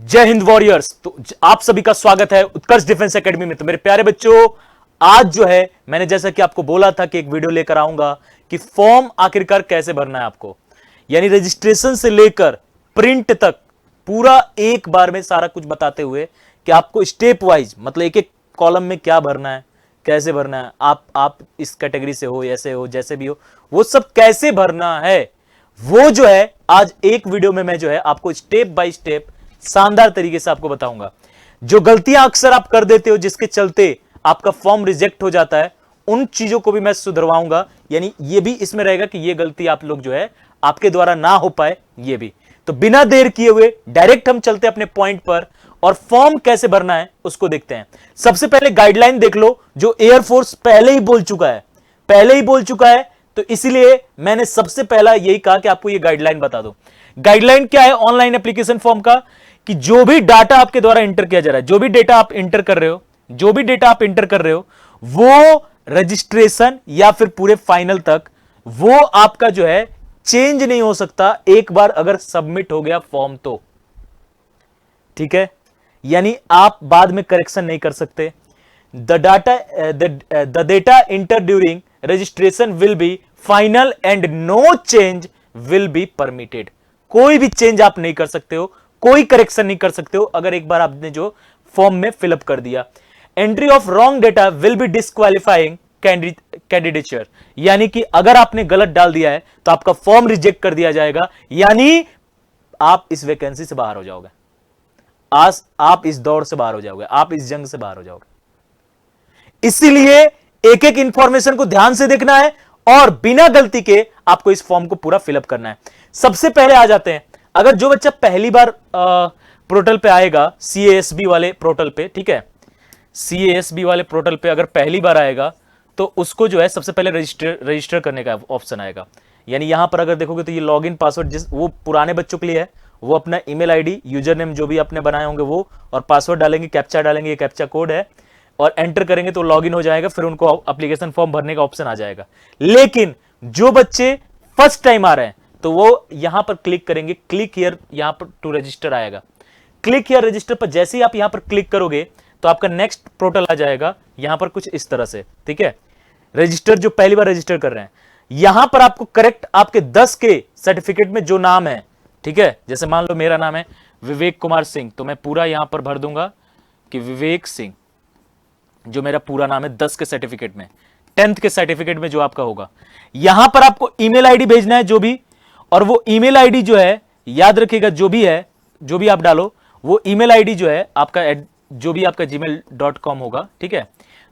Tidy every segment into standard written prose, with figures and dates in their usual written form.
जय हिंद वॉरियर्स। तो आप सभी का स्वागत है उत्कर्ष डिफेंस एकेडमी में। तो मेरे प्यारे बच्चों, आज जो है मैंने जैसा कि आपको बोला था कि एक वीडियो लेकर आऊंगा कि फॉर्म आखिरकार कैसे भरना है आपको, यानी रजिस्ट्रेशन से लेकर प्रिंट तक पूरा एक बार में सारा कुछ बताते हुए कि आपको स्टेप वाइज मतलब एक एक कॉलम में क्या भरना है, कैसे भरना है, आप इस कैटेगरी से हो, ऐसे हो, जैसे भी हो, वो सब कैसे भरना है, वो जो है आज एक वीडियो में मैं जो है आपको स्टेप बाय स्टेप शानदार तरीके से आपको बताऊंगा। जो गलतियां अक्सर आप कर देते हो जिसके चलते आपका फॉर्म रिजेक्ट हो जाता है, उन चीजों को भी मैं सुधरवाऊंगा। यानी ये भी इसमें रहेगा कि ये गलती आप लोग जो है आपके द्वारा ना हो पाए, ये भी। तो बिना देर किए हुए डायरेक्ट हम चलते अपने पॉइंट पर और फॉर्म कैसे भरना है उसको देखते हैं। सबसे पहले गाइडलाइन देख लो, जो एयरफोर्स पहले ही बोल चुका है, तो इसीलिए मैंने सबसे पहला यही कहा कि आपको ये गाइडलाइन बता दो। गाइडलाइन क्या है ऑनलाइन एप्लीकेशन फॉर्म का, कि जो भी डाटा आपके द्वारा इंटर किया जा रहा है, जो भी डेटा आप इंटर कर रहे हो, वो रजिस्ट्रेशन या फिर पूरे फाइनल तक वो आपका जो है चेंज नहीं हो सकता एक बार अगर सबमिट हो गया फॉर्म तो। ठीक है, यानी आप बाद में करेक्शन नहीं कर सकते। The data enter during registration will be final and no change will be permitted. कोई भी चेंज आप नहीं कर सकते हो, कोई करेक्शन नहीं कर सकते हो अगर एक बार आपने जो फॉर्म में फिलअप कर दिया। Entry of wrong data will be disqualifying candidature, यानी कि अगर आपने गलत डाल दिया है तो आपका फॉर्म रिजेक्ट कर दिया जाएगा, यानी आप इस वैकेंसी से बाहर हो जाओगे, आज आप इस दौड़ से बाहर हो जाओगे, आप इस जंग से बाहर हो जाओगे। इसीलिए एक एक इंफॉर्मेशन को ध्यान से देखना है और बिना गलती के आपको इस फॉर्म को पूरा फिलअप करना है। सबसे पहले आ जाते हैं, अगर जो बच्चा पहली बार पोर्टल पे आएगा, CASB वाले पोर्टल पे, ठीक है, CASB वाले पोर्टल पे अगर पहली बार आएगा तो उसको जो है सबसे पहले रजिस्टर करने का ऑप्शन आएगा। यानी यहां पर अगर देखोगे तो ये लॉगिन पासवर्ड वो पुराने बच्चों के लिए है, वो अपना ईमेल आईडी, यूजर नेम जो भी आपने बनाए होंगे वो, और पासवर्ड डालेंगे, कैप्चा डालेंगे, ये कैप्चा कोड है और एंटर करेंगे तो लॉगिन हो जाएगा, फिर उनको एप्लीकेशन फॉर्म भरने का ऑप्शन आ जाएगा। लेकिन जो बच्चे फर्स्ट टाइम आ रहे हैं तो वो यहां पर क्लिक करेंगे, क्लिक हियर, यहां पर टू रजिस्टर आएगा। क्लिक हियर रजिस्टर पर जैसे ही आप यहां पर क्लिक करोगे तो आपका नेक्स्ट पोर्टल आ जाएगा, यहां पर कुछ इस तरह से। ठीक है, रजिस्टर जो पहली बार रजिस्टर कर रहे हैं, यहां पर आपको करेक्ट आपके 10 के सर्टिफिकेट में जो नाम है, ठीक है, जैसे मान लो मेरा नाम है विवेक कुमार सिंह, तो मैं पूरा यहां पर भर दूंगा कि विवेक सिंह, जो मेरा पूरा नाम है 10 के सर्टिफिकेट में, 10th के सर्टिफिकेट में जो आपका होगा। यहां पर आपको ईमेल आईडी भेजना है जो भी, और वो ईमेल आईडी जो है याद रखिएगा, जो भी है, जो भी आप डालो वो ईमेल आईडी जो है आपका, जो भी आपका gmail.com होगा, ठीक है,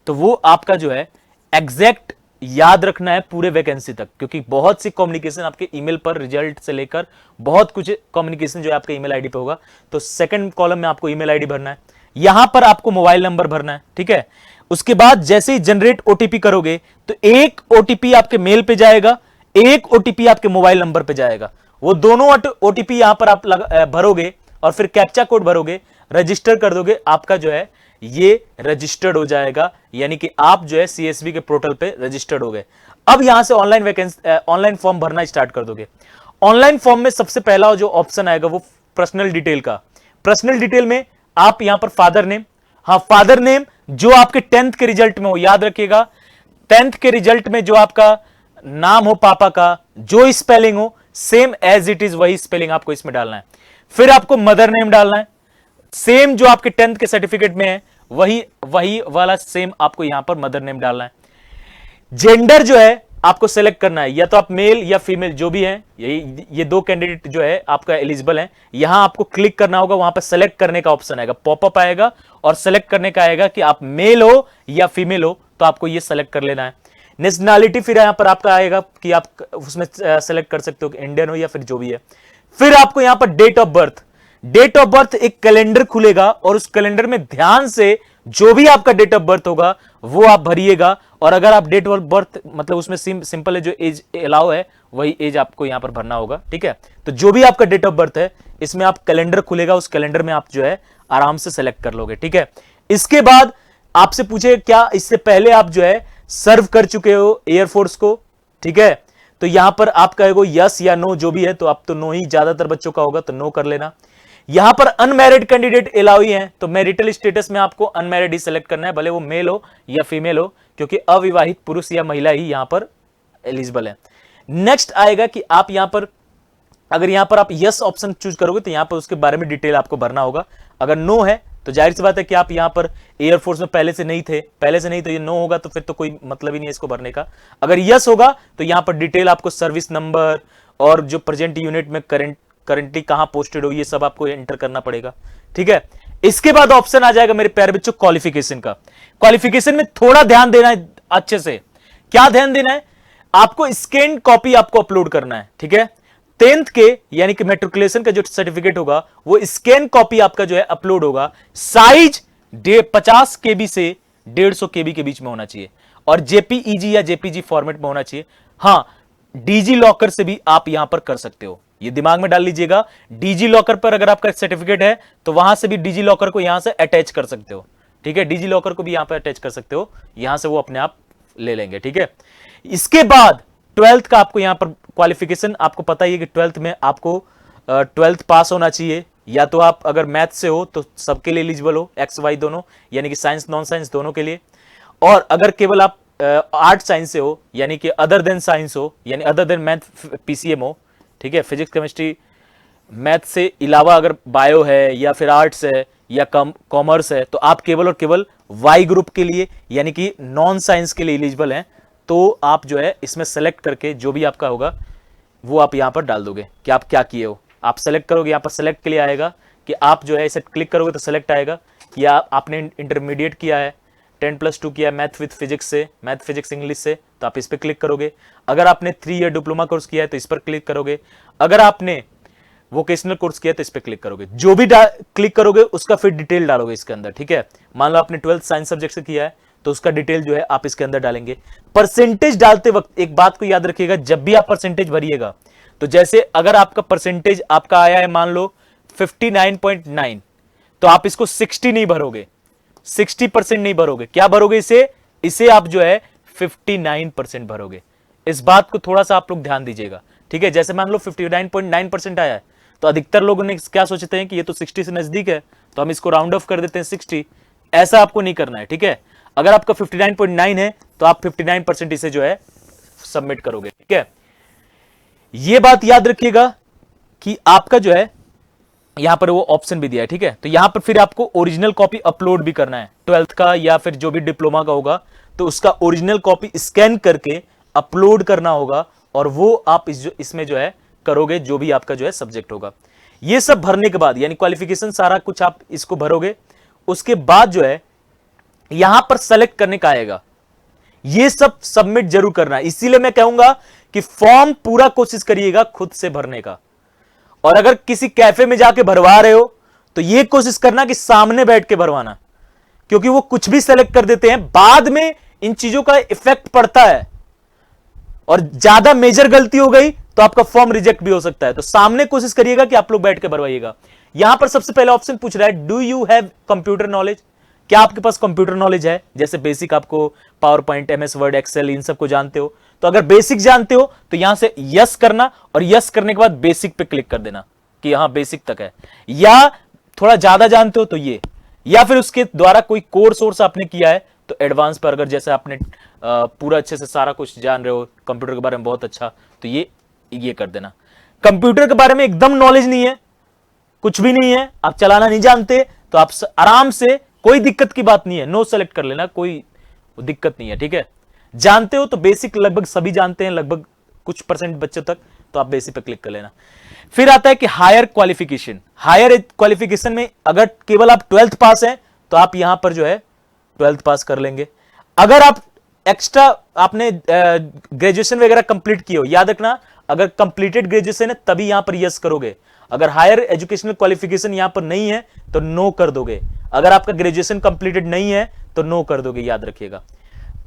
तो वो आपका जो है एग्जैक्ट याद रखना है पूरे वैकेंसी तक, क्योंकि बहुत सी कम्युनिकेशन आपके ईमेल पर, रिजल्ट से लेकर बहुत कुछ कम्युनिकेशन जो है आपके ईमेल आईडी पे होगा। तो सेकंड कॉलम में आपको ईमेल आईडी भरना है, यहां पर आपको मोबाइल नंबर भरना है। ठीक है, उसके बाद जैसे ही जनरेट ओटीपी करोगे तो एक ओटीपी आपके मेल पे जाएगा, एक ओटीपी आपके मोबाइल नंबर पे जाएगा। वो दोनों ओटीपी यहां पर आप भरोगे और फिर कैप्चा कोड भरोगे, रजिस्टर कर दोगे, आपका जो है ये रजिस्टर्ड हो जाएगा, यानी कि आप जो है CASB के पोर्टल पे रजिस्टर्ड हो गए। अब यहां से ऑनलाइन फॉर्म भरना स्टार्ट कर दोगे। ऑनलाइन फॉर्म में सबसे पहला जो ऑप्शन आएगा वो पर्सनल डिटेल का। पर्सनल डिटेल में आप यहां पर फादर नेम, हाँ फादर नेम जो आपके 10th के रिजल्ट में हो, याद रखिएगा 10th के रिजल्ट में जो आपका नाम हो पापा का, जो स्पेलिंग हो सेम एज इट इज वही स्पेलिंग आपको इसमें डालना है। फिर आपको मदर नेम डालना है, सेम जो आपके 10th के सर्टिफिकेट में है वही वाला सेम आपको यहां पर मदर नेम डालना है। जेंडर जो है आपको सेलेक्ट करना है, या तो आप मेल या फीमेल जो भी है, ये दो कैंडिडेट जो है आपका एलिजिबल है। यहां आपको क्लिक करना होगा, वहां पर सेलेक्ट करने का ऑप्शन आएगा, पॉपअप आएगा और सेलेक्ट करने का आएगा कि आप मेल हो या फीमेल हो, तो आपको ये सेलेक्ट कर लेना है। नेशनैलिटी फिर यहां पर आपका आएगा कि आप उसमें सेलेक्ट कर सकते हो कि इंडियन हो या फिर जो भी है। फिर आपको यहां पर डेट ऑफ बर्थ एक कैलेंडर खुलेगा और उस कैलेंडर में ध्यान से जो भी आपका डेट ऑफ बर्थ होगा वो आप भरिएगा, और अगर आप डेट ऑफ बर्थ मतलब उसमें सिंपल है, जो एज अलाउ है वही एज आपको यहां पर भरना होगा। ठीक है, तो जो भी आपका डेट ऑफ बर्थ है इसमें आप कैलेंडर खुलेगा, उस कैलेंडर में आप जो है आराम से सेलेक्ट कर लोगे। ठीक है, इसके बाद आपसे पूछे क्या इससे पहले आप जो है सर्व कर चुके हो एयरफोर्स को। ठीक है, तो यहां पर आप कहोगे यस या नो जो भी है, तो आप तो नो ही, ज्यादातर बच्चों का होगा तो नो कर लेना। यहां पर अनमैरिड कैंडिडेट अलाउ ही है, तो मैरिटल स्टेटस में आपको अनमैरिड ही सिलेक्ट करना है, भले वो मेल हो या फीमेल हो, क्योंकि अविवाहित पुरुष या महिला ही यहां पर एलिजिबल है। नेक्स्ट आएगा कि आप यहां पर अगर यहां पर आप यस ऑप्शन चूज करोगे तो यहां पर उसके बारे में डिटेल आपको भरना होगा। अगर नो है तो जाहिर सी बात है कि आप यहां पर एयरफोर्स में पहले से नहीं तो ये नो होगा, तो फिर तो कोई मतलब ही नहीं है इसको भरने का। अगर यस होगा तो यहां पर डिटेल आपको सर्विस नंबर और जो प्रेजेंट यूनिट में करंटली कहां पोस्टेड हो, ये सब आपको एंटर करना पड़ेगा, ठीक है। इसके बाद ऑप्शन आ जाएगा मेरे प्यारे बच्चों क्वालिफिकेशन का। क्वालिफिकेशन में थोड़ा ध्यान देना है अच्छे से। क्या ध्यान देना है? आपको स्कैन कॉपी आपको अपलोड करना है, ठीक है। 10th के यानी कि मैट्रिकुलेशन का जो सर्टिफिकेट होगा वो स्कैन कॉपी आपका जो है अपलोड होगा। साइज 50 KB से 150 KB के बीच में होना चाहिए और जेपीईजी या जेपीजी फॉर्मेट में होना चाहिए। हां, डीजी लॉकर से भी आप यहां पर कर सकते हो, ये दिमाग में डाल लीजिएगा। डीजी लॉकर पर अगर आपका सर्टिफिकेट है तो वहां से भी डीजी लॉकर को यहां से अटैच कर सकते हो, ठीक है। डीजी लॉकर को भी यहां पर अटैच कर सकते हो, यहां से वो अपने आप ले लेंगे, ठीक है। इसके बाद 12th का आपको यहां पर क्वालिफिकेशन, आपको पता ही है कि 12th में आपको 12th पास होना चाहिए, या तो आप अगर मैथ से हो तो सबके लिए एलिजिबल हो, एक्स वाई दोनों, यानी कि साइंस नॉन साइंस दोनों के लिए। और अगर केवल आप आर्ट साइंस से हो, यानी कि अदर देन साइंस हो, यानी अदर देन मैथ पीसीएम हो, ठीक है। फिजिक्स केमिस्ट्री मैथ से अलावा अगर बायो है या फिर आर्ट्स है या कॉमर्स है, तो आप केवल और केवल वाई ग्रुप के लिए यानी कि नॉन साइंस के लिए एलिजिबल हैं। तो आप जो है इसमें सेलेक्ट करके जो भी आपका होगा वो आप यहां पर डाल दोगे कि आप क्या किए हो। आप सेलेक्ट करोगे, यहां पर सेलेक्ट के लिए आएगा कि आप जो है इसे क्लिक करोगे तो सेलेक्ट आएगा कि आपने इंटरमीडिएट किया है, 10+2 किया है मैथ विथ फिजिक्स से, मैथ फिजिक्स इंग्लिश से, तो आप इस पर क्लिक करोगे। अगर आपने 3 ईयर डिप्लोमा कोर्स किया है तो इस पर क्लिक करोगे। अगर आपने वोकेशनल कोर्स किया है तो इस पर क्लिक करोगे। जो भी क्लिक करोगे उसका फिर डिटेल डालोगे इसके अंदर, ठीक है। मान लो आपने 12th साइंस सब्जेक्ट से किया है तो उसका डिटेल जो है आप इसके अंदर डालेंगे। परसेंटेज डालते वक्त एक बात को याद रखिएगा, जब भी आप परसेंटेज भरिएगा तो जैसे अगर आपका परसेंटेज आपका आया है मान लो 59.9, तो आप इसको 60 नहीं भरोगे, 60% नहीं भरोगे, क्या भरोगे इसे आप जो है 59% भरोगे। इस बात को थोड़ा सा आप लोग ध्यान दीजिएगा, ठीक है। जैसे मान लो 59.9% आया है तो अधिकतर लोगों ने क्या सोचते हैं कि ये तो 60 से नजदीक है तो हम इसको राउंड ऑफ कर देते हैं 60। ऐसा आपको नहीं करना है, ठीक है। अगर आपका 59.9 है तो आप 59% इसे जो है सबमिट करोगे, ठीक है। यह बात याद रखिएगा कि आपका जो है यहां पर वो ऑप्शन भी दिया है, ठीक है। तो यहां पर फिर आपको ओरिजिनल कॉपी अपलोड भी करना है 12th का या फिर जो भी डिप्लोमा का होगा, तो उसका ओरिजिनल कॉपी स्कैन करके अपलोड करना होगा और वो आप इसमें जो है करोगे, जो भी आपका जो है सब्जेक्ट होगा। ये सब भरने के बाद यानी क्वालिफिकेशन सारा कुछ आप इसको भरोगे, उसके बाद जो है यहां पर सेलेक्ट करने का आएगा। ये सब सबमिट जरूर करना है, इसीलिए मैं कहूंगा कि फॉर्म पूरा कोशिश करिएगा खुद से भरने का। और अगर किसी कैफे में जाके भरवा रहे हो तो यह कोशिश करना कि सामने बैठ के भरवाना, क्योंकि वो कुछ भी सेलेक्ट कर देते हैं, बाद में इन चीजों का इफेक्ट पड़ता है और ज्यादा मेजर गलती हो गई तो आपका फॉर्म रिजेक्ट भी हो सकता है। तो सामने कोशिश करिएगा कि आप लोग बैठ के भरवाइएगा। यहां पर सबसे पहला ऑप्शन पूछ रहा है do you have computer knowledge, क्या आपके पास कंप्यूटर नॉलेज है। जैसे बेसिक आपको power point, MS Word, Excel इन सबको जानते हो, तो अगर बेसिक जानते हो तो यहां से यस करना और यस करने के बाद बेसिक पे क्लिक कर देना कि यहां बेसिक तक है। या थोड़ा ज्यादा जानते हो तो ये, या फिर उसके द्वारा कोई कोर्स आपने किया है तो एडवांस पर, अगर जैसे आपने पूरा अच्छे से सारा कुछ जान रहे हो कंप्यूटर के बारे में बहुत अच्छा, तो ये कर देना। कंप्यूटर के बारे में एकदम नॉलेज नहीं है, कुछ भी नहीं है, आप चलाना नहीं जानते, तो आप आराम से, कोई दिक्कत की बात नहीं है, नो सेलेक्ट कर लेना, कोई दिक्कत नहीं है, ठीक है। जानते हो तो बेसिक लगभग सभी जानते हैं, लगभग कुछ परसेंट बच्चों तक, तो आप बेसिक पे क्लिक कर लेना। फिर आता है कि हायर क्वालिफिकेशन। हायर क्वालिफिकेशन में अगर केवल आप 12th पास हैं तो आप यहां पर जो है 12th पास कर लेंगे। अगर आप एक्स्ट्रा आपने ग्रेजुएशन वगैरह कंप्लीट किए हो, याद रखना अगर कंप्लीटेड ग्रेजुएशन है तभी यहां पर यस करोगे। अगर हायर एजुकेशनल क्वालिफिकेशन यहां पर नहीं है तो नो कर दोगे। अगर आपका ग्रेजुएशन कंप्लीटेड नहीं है तो नो कर दोगे, याद रखिएगा,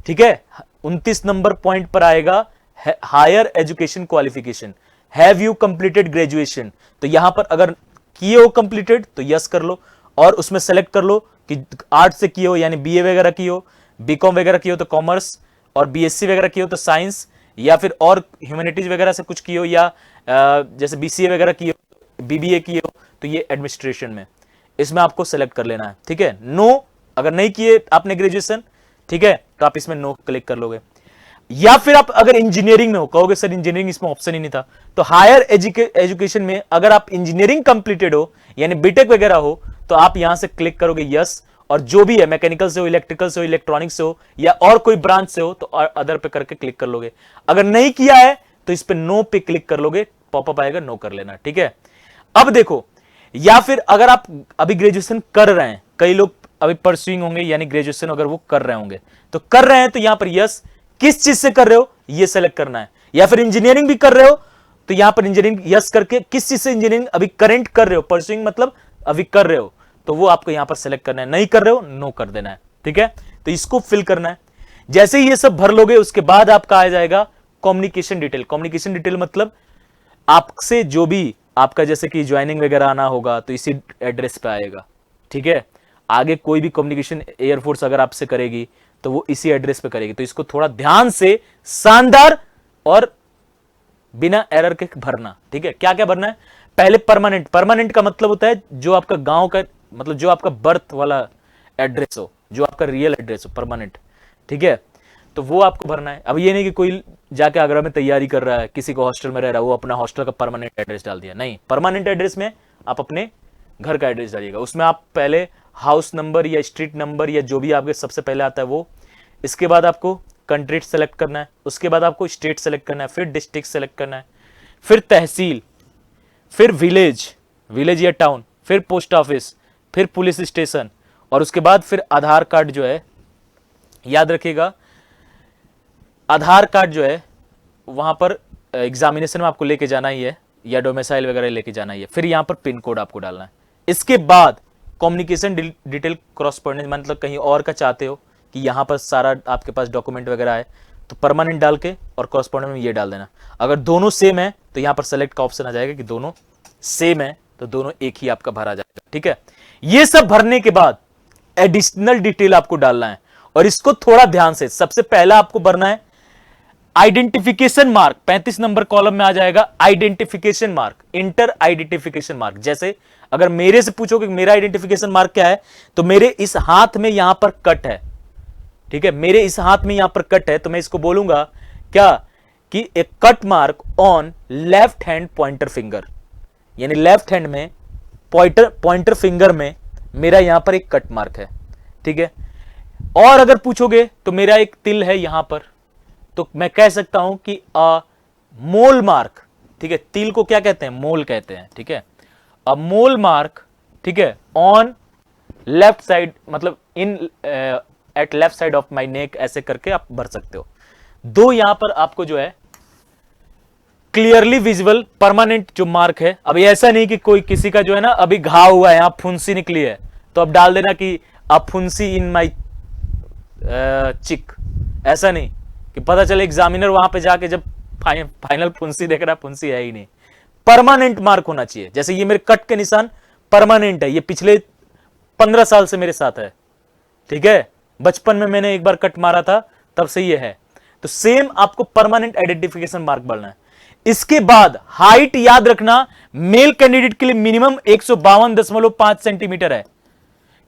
ठीक है। 29 नंबर पॉइंट पर आएगा higher education qualification, have you completed graduation. तो यहां पर अगर किए हो कंप्लीटेड तो यस कर लो और उसमें सेलेक्ट कर लो कि आर्ट से किए हो यानी बीए वगैरह किए हो, बीकॉम वगैरह किए हो तो कॉमर्स, और बीएससी वगैरह किए हो तो साइंस, या फिर और ह्यूमैनिटीज वगैरह से कुछ किए हो, या जैसे बीसीए वगैरह किए हो, बीबीए किए हो तो ये एडमिनिस्ट्रेशन में, इसमें आपको सेलेक्ट कर लेना है, ठीक है। नो अगर नहीं किए आपने ग्रेजुएशन, ठीक है, तो आप इसमें नो क्लिक कर लोगे। या फिर आप अगर इंजीनियरिंग में हो, कहोगे सर इंजीनियरिंग इसमें ऑप्शन ही नहीं था, तो हायर एजुकेशन में अगर आप इंजीनियरिंग कंप्लीटेड हो यानी बीटेक वगैरह हो तो आप यहां से क्लिक करोगे यस, और जो भी है मैकेनिकल से हो, इलेक्ट्रिकल से हो, इलेक्ट्रॉनिक्स से हो या और कोई ब्रांच से हो तो अदर पे करके क्लिक कर लोगे। अगर नहीं किया है तो इस पे नो पे क्लिक कर लोगे, पॉपअप आएगा, नो कर लेना, ठीक है। अब देखो, या फिर अगर आप अभी ग्रेजुएशन कर रहे हैं, कई लोग अभी परस्यूइंग होंगे यानी ग्रेजुएशन अगर वो कर रहे होंगे, तो कर रहे हैं तो यहां पर यस, किस चीज से कर रहे हो ये सेलेक्ट करना है। या फिर इंजीनियरिंग भी कर रहे हो तो यहां पर इंजीनियरिंग यस करके, किस चीज से इंजीनियरिंग अभी करंट कर रहे हो, परस्यूइंग मतलब अभी कर रहे हो, तो वो आपको यहां पर सेलेक्ट करना है। नहीं कर रहे हो नो कर देना है, ठीक है। तो इसको फिल करना है। जैसे ही ये सब भर लोगे उसके बाद आपका आ जाएगा कम्युनिकेशन डिटेल। कम्युनिकेशन डिटेल मतलब आपसे जो भी आपका जैसे कि ज्वाइनिंग वगैरह आना होगा तो इसी एड्रेस पे आएगा, ठीक है। आगे कोई भी कम्युनिकेशन एयरफोर्स अगर आपसे करेगी तो वो इसी एड्रेस पे करेगी। तो इसको थोड़ा ध्यान से, शानदार और बिना एरर के भरना, ठीक है। क्या क्या भरना है, पहले परमानेंट। परमानेंट का मतलब होता है जो आपका गांव का, मतलब जो आपका बर्थ वाला एड्रेस हो, जो आपका रियल एड्रेस हो, परमानेंट, ठीक है। तो वो आपको भरना है। अब ये नहीं कि कोई जाके आगरा में तैयारी कर रहा है, किसी को हॉस्टल में रह रहा है, वो अपना हॉस्टल का परमानेंट एड्रेस डाल दिया, नहीं। परमानेंट एड्रेस में आप अपने घर का एड्रेस डालिएगा। उसमें आप पहले हाउस नंबर या स्ट्रीट नंबर या जो भी आपके सबसे पहले आता है वो, इसके बाद आपको कंट्री सेलेक्ट करना है, उसके बाद आपको स्टेट सेलेक्ट करना है, फिर डिस्ट्रिक्ट सेलेक्ट करना है, फिर तहसील, फिर विलेज या टाउन, फिर पोस्ट ऑफिस, फिर पुलिस स्टेशन, और उसके बाद फिर आधार कार्ड जो है, याद रखिएगा आधार कार्ड जो है वहां पर एग्जामिनेशन में आपको लेके जाना ही है या डोमिसाइल वगैरह लेके जाना ही है। फिर यहां पर पिन कोड आपको डालना है। इसके बाद कम्युनिकेशन डिटेल क्रॉसपोंडेंस, मतलब कहीं और का चाहते हो कि यहां पर सारा आपके पास डॉक्यूमेंट वगैरह है तो परमानेंट डाल के और कॉरस्पॉन्डेंट में ये डाल देना। अगर दोनों सेम है तो यहां पर सेलेक्ट का ऑप्शन आ जाएगा कि दोनों सेम है तो दोनों एक ही आपका भरा जाएगा, ठीक है। ये सब भरने के बाद एडिशनल डिटेल आपको डालना है और इसको थोड़ा ध्यान से, सबसे पहला आपको भरना है आइडेंटिफिकेशन मार्क। 35 नंबर कॉलम में आ जाएगा identification mark, inter identification mark. जैसे अगर मेरे से पूछोगे मेरा आइडेंटिफिकेशन मार्क क्या है, तो मेरे इस हाथ में यहां पर कट है, ठीक है, मेरे इस हाथ में यहां पर कट है, तो मैं इसको बोलूंगा क्या कि एक cut mark on left hand pointer finger, यानी लेफ्ट हैंड में पॉइंटर फिंगर में मेरा यहां पर एक कट मार्क है, ठीक है। और अगर पूछोगे तो मेरा एक तिल है यहां पर, तो मैं कह सकता हूं कि मोल मार्क, ठीक है। तिल को क्या कहते हैं, मोल कहते हैं, ठीक है। अ मोल मार्क, ठीक है, ऑन लेफ्ट साइड, मतलब in at left side of my neck, ऐसे करके आप भर सकते हो। दो यहां पर आपको जो है क्लियरली विजिबल परमानेंट जो मार्क है। अब ऐसा नहीं कि कोई किसी का जो है ना अभी घाव हुआ है, यहां फुंसी निकली है तो अब डाल देना कि अ फुंसी इन माई चिक, ऐसा नहीं कि पता चले एग्जामिनर वहां पे जाके जब फाइनल फुंसी देख रहा है, फुंसी है ही नहीं। परमानेंट मार्क होना चाहिए। जैसे ये मेरे कट के निशान परमानेंट है, ये पिछले 15 साल से मेरे साथ है, ठीक है। बचपन में मैंने एक बार कट मारा था तब से ये है, तो सेम आपको परमानेंट आइडेंटिफिकेशन मार्क बढ़ना है। इसके बाद हाइट याद रखना, मेल कैंडिडेट के लिए मिनिमम 152.5 सेंटीमीटर है,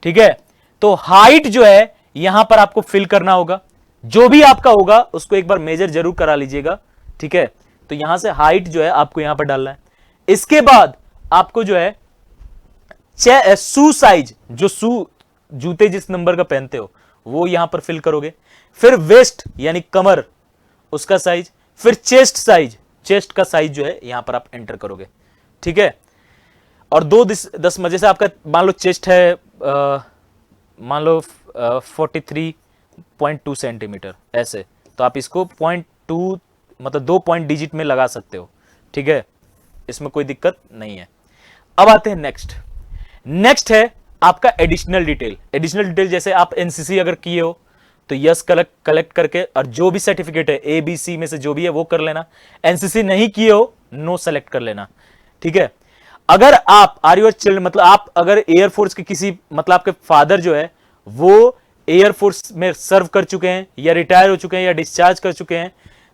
ठीक है। तो हाइट जो है यहां पर आपको फिल करना होगा, जो भी आपका होगा उसको एक बार मेजर जरूर करा लीजिएगा, ठीक है। तो यहां से हाइट जो है आपको यहां पर डालना है। इसके बाद आपको जो है शू साइज, जो शू जूते जिस नंबर का पहनते हो वो यहां पर फिल करोगे। फिर वेस्ट यानी कमर, उसका साइज, फिर चेस्ट साइज, चेस्ट का साइज जो है यहां पर आप एंटर करोगे, ठीक है। और 2-10 मजे से आपका मान लो चेस्ट है मान लो 43.2 सेंटीमीटर ऐसे, तो आप इसको 0.2 मतलब 2 पॉइंट डिजिट में लगा सकते हो, ठीक है, इसमें कोई दिक्कत नहीं है। अब आते हैं नेक्स्ट है आपका एडिशनल डिटेल। एडिशनल डिटेल जैसे आप एनसीसी अगर किए हो तो यस कलेक्ट करके, और जो भी सर्टिफिकेट है ABC में से जो भी है वो कर लेना। एनसीसी नहीं किए हो नो सेलेक्ट कर लेना, ठीक है। अगर आप आर योर चिल्ड्रन, मतलब आप अगर एयरफोर्स के किसी, मतलब आपके फादर जो है वो एयरफोर्स में सर्व कर चुके हैं या रिटायर हो चुके हैं या डिस्चार्ज कर चुके हैं,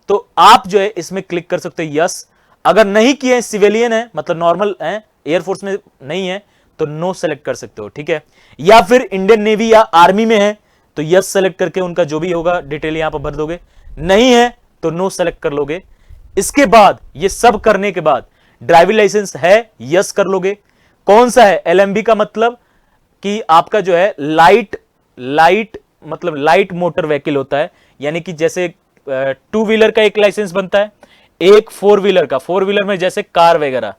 तो आप जो है इसमें क्लिक कर सकते हो यस। अगर नहीं किए, सिविलियन है मतलब नॉर्मल है, एयरफोर्स में नहीं है तो नो सेलेक्ट कर सकते हो, ठीक है। या फिर इंडियन नेवी या आर्मी में है तो यस सेलेक्ट करके उनका जो भी होगा डिटेल यहां पर भर दोगे, नहीं है तो नो सेलेक्ट कर लोगे। इसके बाद ये सब करने के बाद ड्राइविंग लाइसेंस है, यस कर लोगे। कौन सा है? एलएमबी का मतलब कि आपका जो है लाइट मोटर व्हीकल होता है, यानी कि जैसे टू व्हीलर का एक लाइसेंस बनता है, एक फोर व्हीलर का, फोर व्हीलर में जैसे कार वगैरह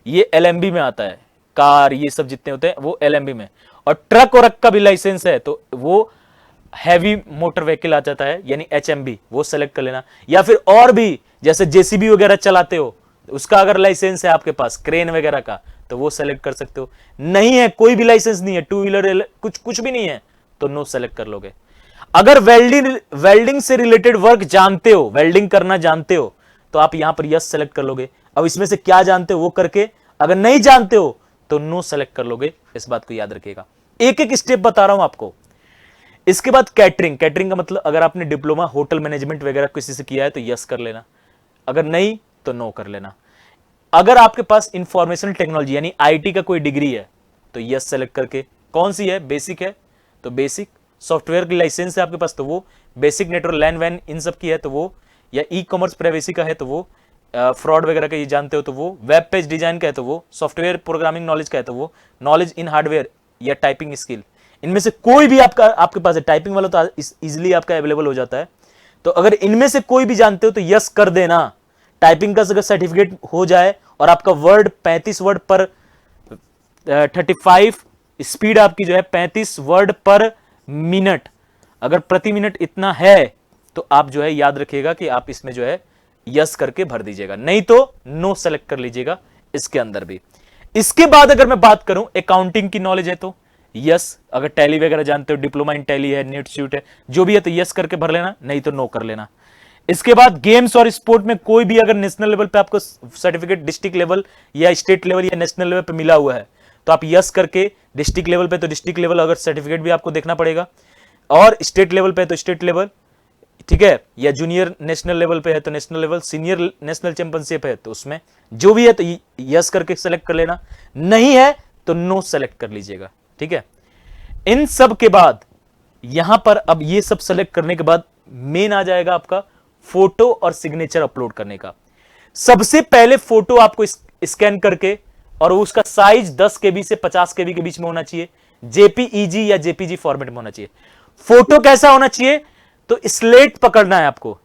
ये एलएमबी में आता है, कार ये सब जितने होते हैं वो एलएमबी में। और ट्रक और का भी लाइसेंस है तो वो हैवी मोटर व्हीकल आ जाता है, यानी एचएमबी, वो सेलेक्ट कर लेना। या फिर और भी जैसे जेसीबी वगैरह चलाते हो उसका अगर लाइसेंस है आपके पास, क्रेन वगैरह का, तो वो सेलेक्ट कर सकते हो। नहीं है, कोई भी लाइसेंस नहीं है, टू व्हीलर कुछ भी नहीं है तो नो सेलेक्ट कर लोगे। अगर वेल्डिंग से रिलेटेड वर्क जानते हो, वेल्डिंग करना जानते हो, तो आप यहां पर यस सेलेक्ट कर लोगे। अब इसमें से क्या जानते हो वो करके, अगर नहीं जानते हो तो नो सेलेक्ट कर लोगे। इस बात को याद रखिएगा, एक एक स्टेप बता रहा हूं आपको। इसके बाद कैटरिंग का मतलब अगर आपने डिप्लोमा होटल मैनेजमेंट वगैरह किसी से किया है तो यस कर लेना, अगर नहीं तो नो कर लेना। अगर आपके पास इंफॉर्मेशन टेक्नोलॉजी यानी आईटी का कोई डिग्री है तो यस सेलेक्ट करके, कौन सी है? बेसिक है तो बेसिक, सॉफ्टवेयर की लाइसेंस है आपके पास तो वो, बेसिक नेटवर्क लैन वैन इन सब की है तो वो, या ई कॉमर्स प्राइवेसी का है तो वो, फ्रॉड वगैरह का ये जानते हो तो वो, वेब पेज डिजाइन का है तो वो, सॉफ्टवेयर प्रोग्रामिंग नॉलेज का है तो वो, नॉलेज इन हार्डवेयर या टाइपिंग स्किल, इनमें से कोई भी आपके पास है। टाइपिंग वाला तो इजिली आपका अवेलेबल हो जाता है, तो अगर इनमें से कोई भी जानते हो तो यस कर देना। टाइपिंग का अगर सर्टिफिकेट हो जाए और आपका वर्ड 35 वर्ड पर 35 स्पीड आपकी जो है 35 वर्ड पर मिनट, अगर प्रति मिनट इतना है तो आप जो है याद रखिएगा कि आप इसमें जो है यस करके भर दीजिएगा, नहीं तो नो सेलेक्ट कर लीजिएगा इसके अंदर भी। इसके बाद अगर मैं बात करूं अकाउंटिंग की नॉलेज है तो यस, अगर टैली वगैरह जानते हो, डिप्लोमा इन टैली है, नेट स्यूट है, जो भी है तो यस करके भर लेना, नहीं तो नो कर लेना। इसके बाद गेम्स और स्पोर्ट में कोई भी अगर नेशनल लेवल पे आपको सर्टिफिकेट डिस्ट्रिक्ट लेवल या स्टेट लेवल या नेशनल लेवल पे मिला हुआ है तो आप यस करके, डिस्ट्रिक्ट लेवल पे तो डिस्ट्रिक्ट लेवल अगर सर्टिफिकेट भी आपको देखना पड़ेगा, और स्टेट लेवल पे तो स्टेट लेवल, ठीक है, या जूनियर नेशनल लेवल पे है तो national level, senior national championship है तो उसमें जो भी है तो यस करके सेलेक्ट कर लेना, नहीं है तो नो सेलेक्ट कर लीजिएगा, ठीक है। इन सब के बाद यहां पर अब ये सब सेलेक्ट करने के बाद मेन आ जाएगा आपका फोटो और सिग्नेचर अपलोड करने का। सबसे पहले फोटो आपको स्कैन करके, और उसका साइज 10 केबी से 50 केबी के बीच में होना चाहिए, जेपीईजी या जेपीजी फॉर्मेट में होना चाहिए। फोटो कैसा होना चाहिए? तो स्लेट पकड़ना है आपको,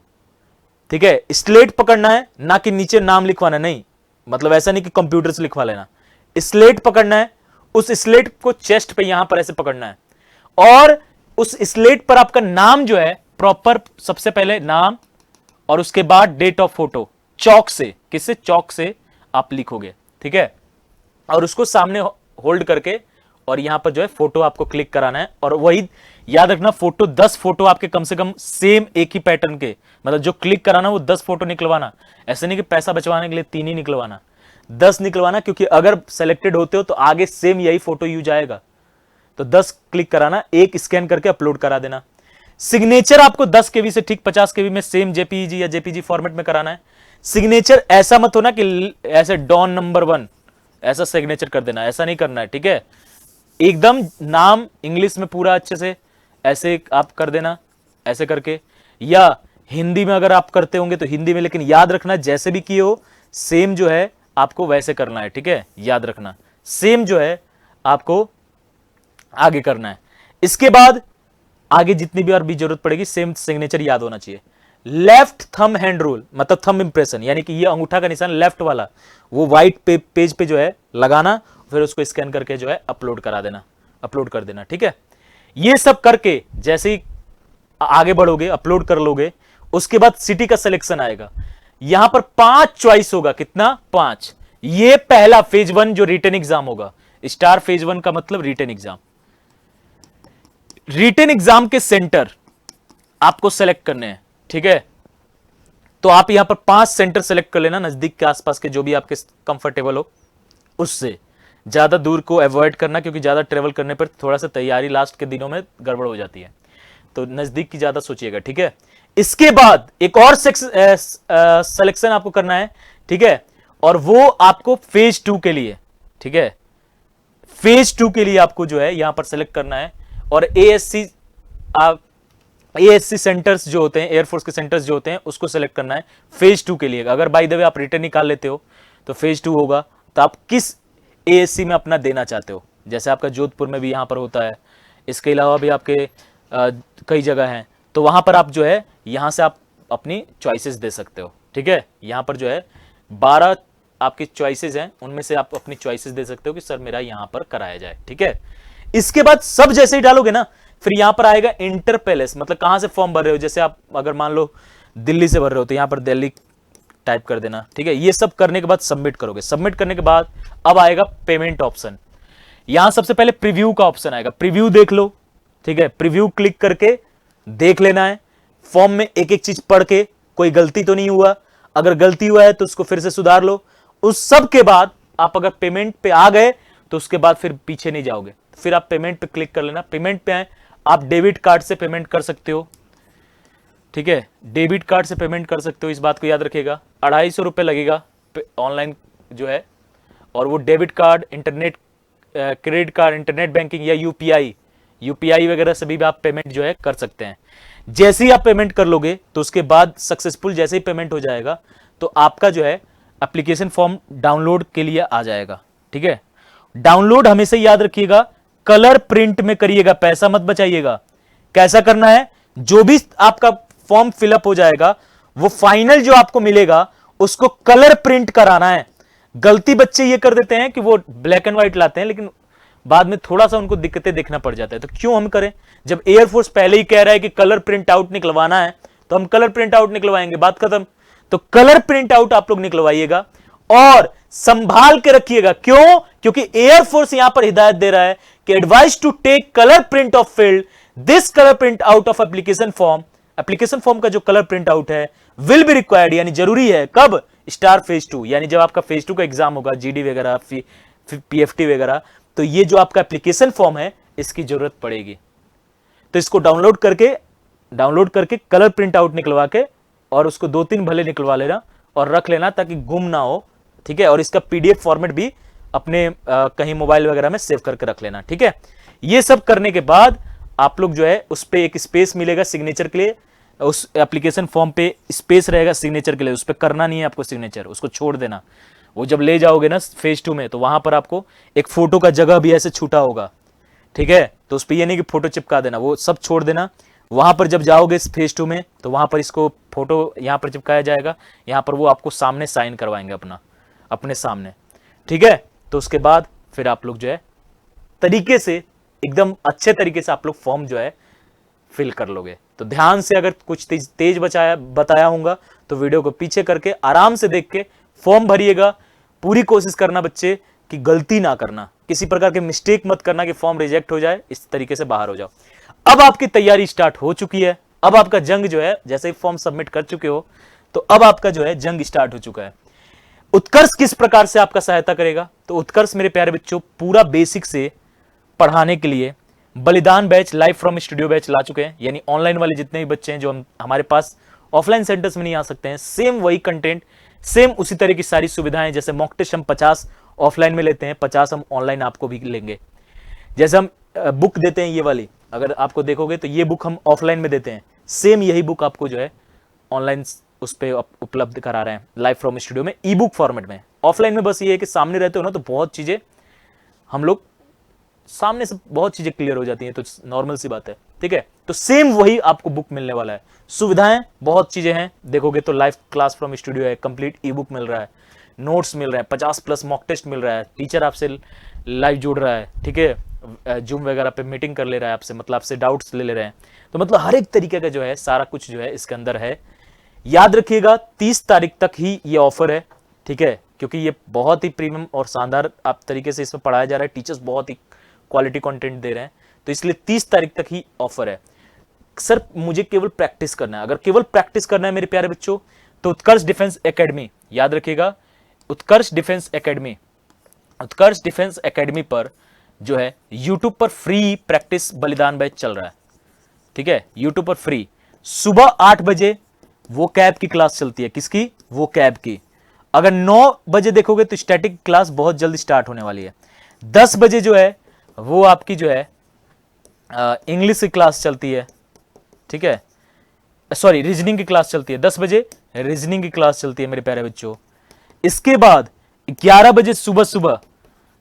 ठीक है, स्लेट पकड़ना है, ना कि नीचे नाम लिखवाना, नहीं, मतलब ऐसा नहीं कि कंप्यूटर से लिखवा लेना, स्लेट पकड़ना है। उस स्लेट को चेस्ट पे यहां पर ऐसे पकड़ना है, और उस स्लेट पर आपका नाम जो है प्रॉपर, सबसे पहले नाम और उसके बाद डेट ऑफ फोटो चौक से, किससे? चौक से आप लिखोगे, ठीक है, और उसको सामने होल्ड करके और यहां पर जो है फोटो आपको क्लिक कराना है। और वही याद रखना, फोटो 10 फोटो आपके कम से कम सेम एक ही पैटर्न के, मतलब जो क्लिक कराना वो 10 फोटो निकलवाना, ऐसे नहीं कि पैसा बचवाने के लिए 3 ही निकलवाना, 10 निकलवाना, क्योंकि अगर सेलेक्टेड होते हो तो आगे सेम यही फोटो यूज आएगा। तो 10 क्लिक कराना, एक स्कैन करके अपलोड करा देना। सिग्नेचर आपको 10 केबी से ठीक 50 केबी में सेम जेपीजी या जेपीजी फॉर्मेट में कराना है। सिग्नेचर ऐसा मत होना कि ऐसे डॉन नंबर 1 ऐसा सिग्नेचर कर देना, ऐसा नहीं करना है, ठीक है। एकदम नाम इंग्लिश में पूरा अच्छे से ऐसे आप कर देना, ऐसे करके, या हिंदी में अगर आप करते होंगे तो हिंदी में, लेकिन याद रखना जैसे भी किए हो सेम जो है आपको वैसे करना है, ठीक है, याद रखना सेम जो है आपको आगे करना है। इसके बाद आगे जितनी भी और भी जरूरत पड़ेगी सेम सिग्नेचर याद होना चाहिए। लेफ्ट थंब हैंड रूल मतलब थंब इंप्रेशन, यानी कि ये अंगूठा का निशान लेफ्ट वाला वो व्हाइट पेज पे जो है लगाना, फिर उसको स्कैन करके जो है अपलोड करा देना, अपलोड कर देना, ठीक है। ये सब करके जैसे ही आगे बढ़ोगे, अपलोड कर लोगे, उसके बाद सिटी का सिलेक्शन आएगा। यहां पर 5 चॉइस होगा, कितना? 5। ये पहला फेज 1 जो रिटन एग्जाम होगा, स्टार फेज 1 का मतलब रिटन एग्जाम। रिटन एग्जाम के सेंटर आपको सेलेक्ट करने हैं, ठीक है। तो आप यहां पर 5 सेंटर सेलेक्ट कर लेना, नजदीक के आसपास के जो भी आपके कंफर्टेबल हो उससे। ज्यादा दूर को अवॉइड करना, क्योंकि ज्यादा ट्रेवल करने पर थोड़ा सा तैयारी लास्ट के दिनों में गड़बड़ हो जाती है, तो नजदीक की ज्यादा सोचिएगा, ठीक है। इसके बाद एक और सिलेक्शन आपको करना है, ठीक है, और वो आपको फेज 2 के लिए, ठीक है। फेज 2 के लिए आपको जो है यहां पर सेलेक्ट करना है, और एएससी सेंटर्स जो होते हैं, एयरफोर्स के सेंटर्स जो होते हैं, उसको सेलेक्ट करना है फेज 2 के लिए। अगर बाय द वे आप रिटर्न निकाल लेते हो तो फेज 2 होगा, तो आप किस एएससी में अपना देना चाहते हो। जैसे आपका जोधपुर में भी यहां पर होता है, इसके अलावा भी आपके कई जगह हैं, तो वहां पर आप जो है यहां से आप अपनी चॉइसेस दे सकते हो। ठीक है, यहां पर जो है 12 आपकी चॉइसेस हैं, उनमें से आप अपनी चॉइसेस दे सकते हो कि सर मेरा यहां पर कराया जाए। ठीक है, इसके बाद सब जैसे ही डालोगे ना, फिर यहां पर आएगा इंटर पैलेस, मतलब कहां से फॉर्म भर रहे हो। जैसे आप अगर मान लो दिल्ली से भर रहे हो तो यहां पर दिल्ली टाइप कर देना। ठीक है, ये सब करने के बाद सबमिट करोगे। सबमिट करने के बाद अब आएगा पेमेंट ऑप्शन। यहां सबसे पहले प्रीव्यू का ऑप्शन आएगा, प्रीव्यू देख लो। ठीक है, प्रीव्यू क्लिक करके देख लेना है, फॉर्म में एक एक चीज पढ़ के कोई गलती तो नहीं हुआ, अगर गलती हुआ है तो उसको फिर से सुधार लो। उस सब के बाद आप अगर पेमेंट पे आ गए तो उसके बाद फिर पीछे नहीं जाओगे, फिर आप पेमेंट पे क्लिक कर लेना। पेमेंट पे आए, आप डेबिट कार्ड से पेमेंट कर सकते हो। ठीक है, डेबिट कार्ड से पेमेंट कर सकते हो, इस बात को याद रखिएगा। 250 रुपये लगेगा ऑनलाइन जो है, और वो debit card, internet credit card, internet banking या यूपीआई वगैरह सभी भी आप पेमेंट जो है कर सकते हैं। जैसे ही आप पेमेंट कर लोगे तो उसके बाद सक्सेसफुल जैसे ही पेमेंट हो जाएगा तो आपका जो है एप्लीकेशन फॉर्म डाउनलोड के लिए आ जाएगा। ठीक है, डाउनलोड हमेशा याद रखिएगा कलर प्रिंट में करिएगा, पैसा मत बचाइएगा। कैसा करना है, जो भी आपका फॉर्म फिलअप हो जाएगा वो फाइनल जो आपको मिलेगा उसको कलर प्रिंट कराना है। गलती बच्चे ये कर देते हैं कि वो ब्लैक एंड व्हाइट लाते हैं, लेकिन बाद में थोड़ा सा उनको दिक्कतें देखना पड़ जाता है। तो क्यों हम करें, जब एयरफोर्स पहले ही कह रहा है कि कलर प्रिंट आउट निकलवाना है तो हम कलर प्रिंट आउट निकलवाएंगे, बात खत्म। तो कलर प्रिंट आउट आप लोग निकलवाइएगा और संभाल के रखिएगा। क्यों, क्योंकि एयरफोर्स यहां पर हिदायत दे रहा है कि advise to take colour print of field, this colour print out of application form. Application form का जो कलर प्रिंट आउट है विल बी रिक्वायर्ड, यानी जरूरी है कब, स्टार फेज 2, यानी जब आपका फेज 2 का एग्जाम होगा, जीडी वगैरह, पीएफटी वगैरह, तो ये जो आपका एप्लीकेशन फॉर्म है इसकी जरूरत पड़ेगी। तो इसको डाउनलोड करके कलर प्रिंट आउट निकलवा के और उसको 2-3 भले निकलवा लेना और रख लेना ताकि गुम ना हो। ठीक है, और इसका पीडीएफ फॉर्मेट भी अपने कहीं मोबाइल वगैरह में सेव करके रख लेना। ठीक है, ये सब करने के बाद आप लोग जो है उस पर एक स्पेस मिलेगा सिग्नेचर के लिए, उस एप्लीकेशन फॉर्म पे स्पेस रहेगा सिग्नेचर के लिए, उस पर करना नहीं है आपको सिग्नेचर, उसको छोड़ देना। वो जब ले जाओगे ना फेज 2 में तो वहां पर आपको एक फोटो का जगह भी ऐसे छूटा होगा। ठीक है, तो उस पर ये नहीं कि फोटो चिपका देना, वो सब छोड़ देना। वहां पर जब जाओगे इस फेज 2 में तो वहां पर इसको फोटो यहां पर चिपकाया जाएगा, यहां पर वो आपको सामने साइन करवाएंगे अपने सामने। ठीक है, तो उसके बाद फिर आप लोग जो है तरीके से, एकदम अच्छे तरीके से आप लोग फॉर्म जो है फिल कर लोगे। तो ध्यान से, अगर कुछ तेज बताया होगा तो वीडियो को पीछे करके आराम से देख के फॉर्म भरिएगा। पूरी कोशिश करना बच्चे कि गलती ना करना, किसी प्रकार के मिस्टेक मत करना कि फॉर्म रिजेक्ट हो जाए, इस तरीके से बाहर हो जाओ। अब आपकी तैयारी स्टार्ट हो चुकी है, अब आपका जंग जो है, जैसे ही फॉर्म सबमिट कर चुके हो तो अब आपका जो है जंग स्टार्ट हो चुका है। उत्कर्ष किस प्रकार से आपका सहायता करेगा, तो उत्कर्ष मेरे प्यारे बच्चों पूरा बेसिक से पढ़ाने के लिए बलिदान batch, live from studio batch ला चुके हैं। यानी ऑनलाइन वाले जितने भी बच्चे हैं जो हमारे पास ऑफलाइन सेंटर्स में नहीं आ सकते हैं, सेम वही कंटेंट, सेम उसी तरह की सारी सुविधाएं। जैसे मॉक टेस्ट हम 50 ऑफलाइन में लेते हैं, 50 हम ऑनलाइन आपको भी लेंगे। जैसे हम बुक देते हैं ये वाली, अगर आपको देखोगे तो ये बुक हम ऑफलाइन में देते हैं, सेम यही बुक आपको जो है ऑनलाइन उस पर उपलब्ध करा रहे हैं लाइव फ्रॉम स्टूडियो में, ई बुक फॉर्मेट में। ऑफलाइन में बस ये है कि सामने रहते हो ना तो बहुत चीजें हम लोग सामने से बहुत चीजें क्लियर हो जाती हैं, तो नॉर्मल सी बात है। ठीक है, तो सेम वही आपको बुक मिलने वाला है। सुविधाएं बहुत चीजें हैं, देखोगे तो लाइव क्लास फ्रॉम स्टूडियो है, कंप्लीट ई बुक मिल रहा है, नोट्स मिल रहे हैं, 50+ मॉक टेस्ट मिल रहा है, टीचर आपसे लाइव जुड़ रहा है। ठीक है, जूम वगैरह पे मीटिंग कर ले रहा है आपसे, मतलब आपसे डाउट्स ले रहे हैं। तो मतलब हर एक तरीके का जो है सारा कुछ जो है इसके अंदर है। याद रखिएगा 30 तारीख तक ही ये ऑफर है। ठीक है, क्योंकि ये बहुत ही प्रीमियम और शानदार आप तरीके से इसमें पढ़ाया जा रहा है, टीचर्स बहुत ही क्वालिटी कंटेंट दे रहे हैं, तो इसलिए 30 तारीख तक ही ऑफर है। सर मुझे केवल प्रैक्टिस करना है, अगर केवल प्रैक्टिस करना है मेरे प्यारे बच्चों तो उत्कर्ष डिफेंस एकेडमी, याद रखिएगा उत्कर्ष डिफेंस एकेडमी पर जो है यूट्यूब पर फ्री प्रैक्टिस बलिदान बैच चल रहा है। ठीक है, यूट्यूब पर फ्री, सुबह 8 बजे वो कैब की क्लास चलती है। किसकी, वो कैब की। अगर 9 बजे देखोगे तो स्टैटिक क्लास बहुत जल्दी स्टार्ट होने वाली है। 10 बजे जो है वो आपकी जो है इंग्लिश की क्लास चलती है, ठीक है, सॉरी रीजनिंग की क्लास चलती है। 10 बजे रीजनिंग की क्लास चलती है मेरे प्यारे बच्चों। इसके बाद 11 बजे सुबह सुबह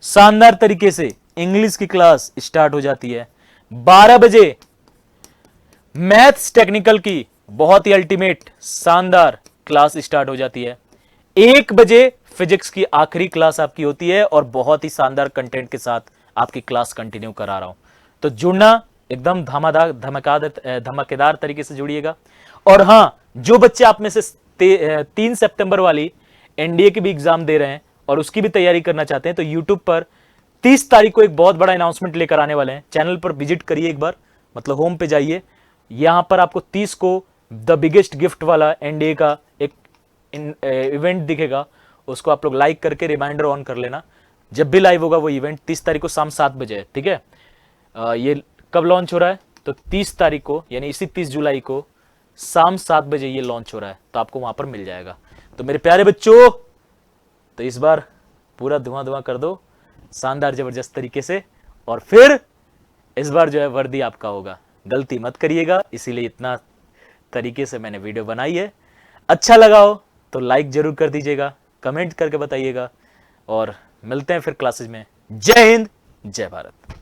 शानदार तरीके से इंग्लिश की क्लास स्टार्ट हो जाती है। 12 बजे मैथ्स टेक्निकल की बहुत ही अल्टीमेट शानदार क्लास स्टार्ट हो जाती है। 1 बजे फिजिक्स की आखिरी क्लास आपकी होती है और बहुत ही शानदार कंटेंट के साथ आपकी क्लास कंटिन्यू करा रहा हूं। तो जुड़ना एकदम धमाकेदार तरीके से जुड़िएगा। और हां, जो बच्चे आप में से 3 सितंबर वाली एनडीए की भी एग्जाम दे रहे हैं और उसकी भी तैयारी करना चाहते हैं, तो यूट्यूब पर 30 तारीख को एक बहुत बड़ा अनाउंसमेंट लेकर आने वाले हैं। चैनल पर विजिट करिए एक बार, मतलब होम पे जाइए, यहां पर आपको 30 को द बिगेस्ट गिफ्ट वाला एनडीए का एक इवेंट दिखेगा। उसको आप लोग लाइक करके रिमाइंडर ऑन कर लेना। जब भी लाइव होगा वो इवेंट 30 तारीख को शाम 7 बजे है, ठीक है। ये कब लॉन्च हो रहा है? तो 30 तारीख को, यानी इसी 30 जुलाई को शाम 7 बजे ये लॉन्च हो रहा है, तो आपको वहां पर मिल जाएगा। तो मेरे प्यारे बच्चों, तो इस बार पूरा धुआं कर दो शानदार जबरदस्त तरीके से, और फिर इस बार जो है वर्दी आपका होगा। गलती मत करिएगा, इसीलिए इतना तरीके से मैंने वीडियो बनाई है। अच्छा लगा हो तो लाइक जरूर कर दीजिएगा, कमेंट करके बताइएगा, और मिलते हैं फिर क्लासेस में। जय हिंद, जय भारत।